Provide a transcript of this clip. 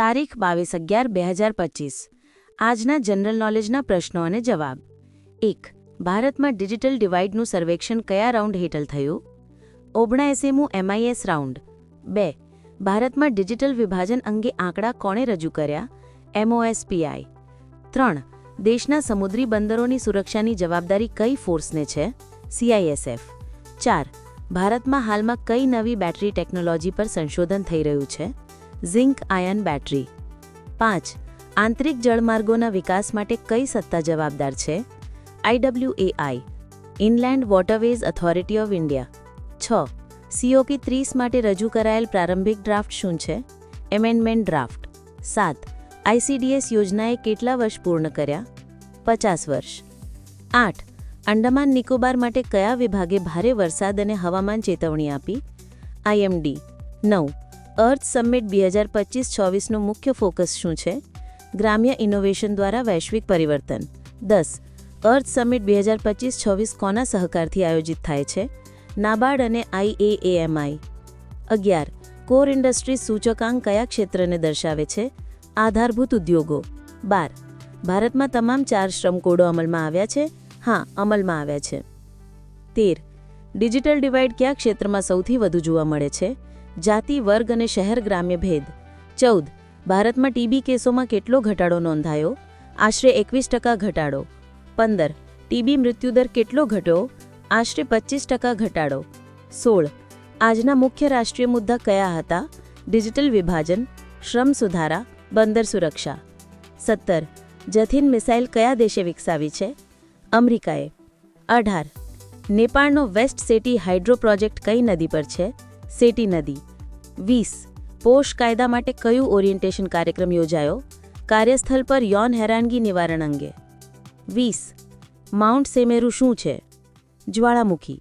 તારીખ 22/11/2025 આજના જનરલ નોલેજના પ્રશ્નો અને જવાબ 1. ભારતમાં ડિજિટલ ડિવાઇડનું સર્વેક્ષણ કયા રાઉન્ડ હેઠળ થયું? 79મું MIS રાઉન્ડ. 2. ભારતમાં ડિજિટલ વિભાજન અંગે આંકડા કોણે રજૂ કર્યા? MOSPI. 3. દેશના સમુદ્રી બંદરોની સુરક્ષાની જવાબદારી કઈ ફોર્સને છે? CISF. 4. ભારતમાં હાલમાં કઈ નવી બેટરી ટેકનોલોજી પર સંશોધન થઈ રહ્યું છે? Zinc ion battery. 5. આંતરિક જળમાર્ગોના વિકાસ માટે કઈ સત્તા જવાબદાર છે? IWAI. Inland waterways authority of India. 6. COP 30 માટે રજૂ કરાયેલ પ્રારંભિક ડ્રાફ્ટ શું છે? Amendment draft. 7. ICDS યોજનાએ કેટલા વર્ષ પૂર્ણ કર્યા? 50 વર્ષ. 8. અંડમાન નિકોબાર માટે કયા વિભાગે ભારે વરસાદ અને હવામાન ચેતવણી આપી? IMD. 9. અર્થ સમિટ 2025-26નો મુખ્ય ફોકસ શું છે? ગ્રામ્ય ઇનોવેશન દ્વારા વૈશ્વિક પરિવર્તન. 10. અર્થ સમિટ 2025-26 કોના સહકારથી આયોજિત થાય છે? નાબાર્ડ અને IAAMI. 11. કોર ઇન્ડસ્ટ્રીઝ સૂચકાંક કયા ક્ષેત્રને દર્શાવે છે? આધારભૂત ઉદ્યોગો. 12. ભારતમાં તમામ 4 શ્રમ કોડો અમલમાં આવ્યા છે? હા, અમલમાં આવ્યા છે. 13. ડિજિટલ ડિવાઇડ કયા ક્ષેત્રમાં સૌથી વધુ જોવા મળે છે? જાતિ, વર્ગ અને શહેર ગ્રામ્ય ભેદ. 14. ભારતમાં TB કેસોમાં કેટલો ઘટાડો નોંધાયો? આશરે 21% ઘટાડો. 15. TB મૃત્યુદર કેટલો ઘટ્યો? આશરે 25% ઘટાડો. 16. આજના મુખ્ય રાષ્ટ્રીય મુદ્દા કયા હતા? ડિજિટલ વિભાજન, શ્રમ સુધારા, બંદર સુરક્ષા. 17. જથીન મિસાઇલ કયા દેશે વિકસાવી છે? અમેરિકાએ. 18. નેપાળનો વેસ્ટ સેટી હાઇડ્રો પ્રોજેક્ટ કઈ નદી પર છે? સેટી નદી. 20. પોષ કાયદા માટે કયું ઓરિએન્ટેશન કાર્યક્રમ યોજાયો? કાર્યસ્થળ પર યૌન હેરાનગી નિવારણ અંગે. 20. માઉન્ટ સેમેરુ શું છે? જ્વાળામુખી.